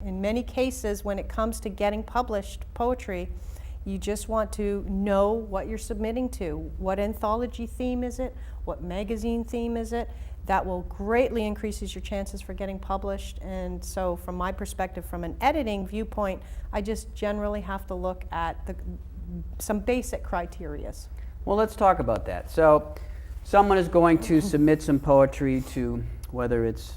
In many cases, when it comes to getting published poetry, you just want to know what you're submitting to. What anthology theme is it? What magazine theme is it? That will greatly increases your chances for getting published. And so from my perspective, from an editing viewpoint, I just generally have to look at some basic criterias. Well, let's talk about that. So someone is going to submit some poetry to, whether it's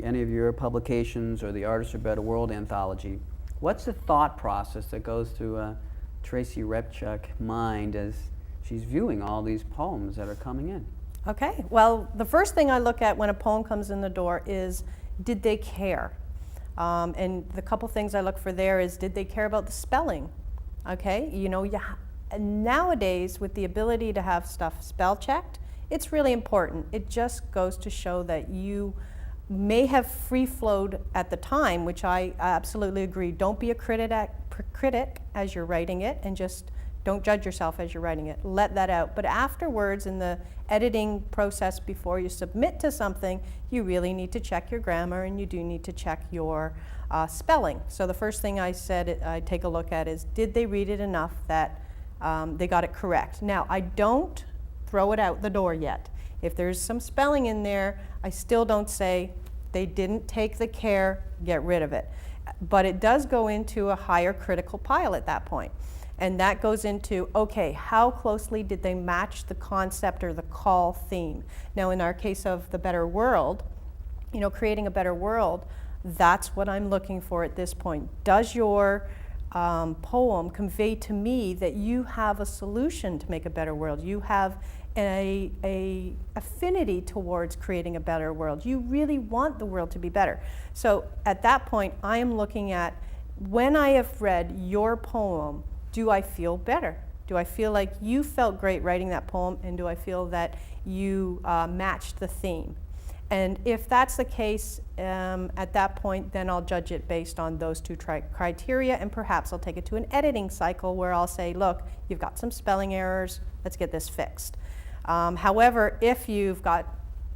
any of your publications or the Artists for a Better World anthology. What's the thought process that goes through Tracy Repchuk's mind as she's viewing all these poems that are coming in? Okay, well, the first thing I look at when a poem comes in the door is, did they care? And the couple things I look for there is, did they care about the spelling? Okay, you know, nowadays with the ability to have stuff spell checked, it's really important. It just goes to show that you may have free-flowed at the time, which I absolutely agree. Don't be a critic as you're writing it, and just don't judge yourself as you're writing it. Let that out. But afterwards, in the editing process before you submit to something, you really need to check your grammar, and you do need to check your spelling. So the first thing I take a look at is, did they read it enough that they got it correct? Now, I don't throw it out the door yet. If there's some spelling in there, I still don't say they didn't take the care, get rid of it. But it does go into a higher critical pile at that point. And that goes into, okay, how closely did they match the concept or the call theme? Now, in our case of The Better World, you know, creating a better world, that's what I'm looking for at this point. Does your poem convey to me that you have a solution to make a better world? You have a affinity towards creating a better world. You really want the world to be better. So at that point, I am looking at, when I have read your poem, do I feel better? Do I feel like you felt great writing that poem, and do I feel that you matched the theme? And if that's the case, at that point, then I'll judge it based on those two criteria, and perhaps I'll take it to an editing cycle where I'll say, look, you've got some spelling errors, let's get this fixed. However, if you've got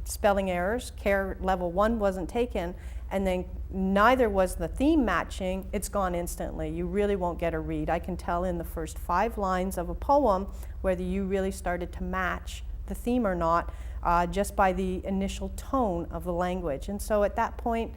spelling errors, care level 1 wasn't taken, and then neither was the theme matching, it's gone instantly. You really won't get a read. I can tell in the first 5 lines of a poem whether you really started to match the theme or not, just by the initial tone of the language. And so at that point,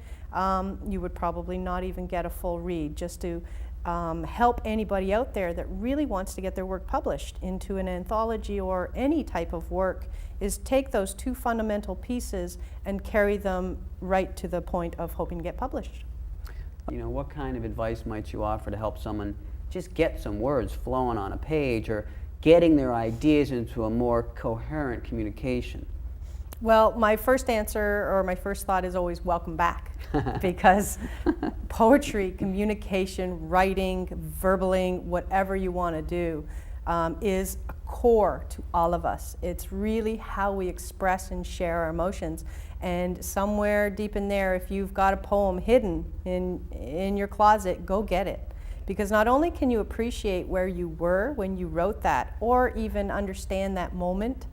you would probably not even get a full read, just to help anybody out there that really wants to get their work published into an anthology or any type of work, is take those 2 fundamental pieces and carry them right to the point of hoping to get published. You know, what kind of advice might you offer to help someone just get some words flowing on a page, or getting their ideas into a more coherent communication? Well, my first answer, or my first thought, is always welcome back. Because poetry, communication, writing, verbaling, whatever you want to do, is a core to all of us. It's really how we express and share our emotions. And somewhere deep in there, if you've got a poem hidden in your closet, go get it. Because not only can you appreciate where you were when you wrote that, or even understand that moment,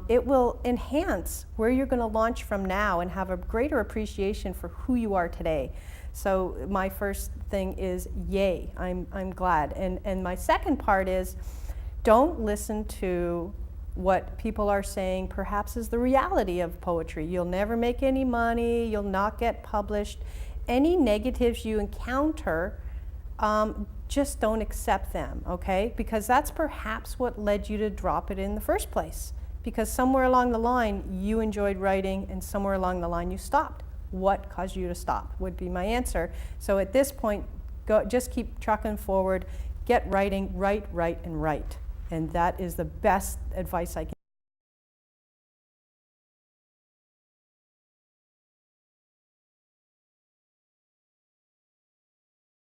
it will enhance where you're going to launch from now and have a greater appreciation for who you are today. So my first thing is, yay, I'm glad. And my second part is, don't listen to what people are saying perhaps is the reality of poetry. You'll never make any money, you'll not get published. Any negatives you encounter, just don't accept them, okay? Because that's perhaps what led you to drop it in the first place. Because somewhere along the line you enjoyed writing, and somewhere along the line you stopped. What caused you to stop would be my answer. So at this point, just keep trucking forward, get writing, write, and write. And that is the best advice I can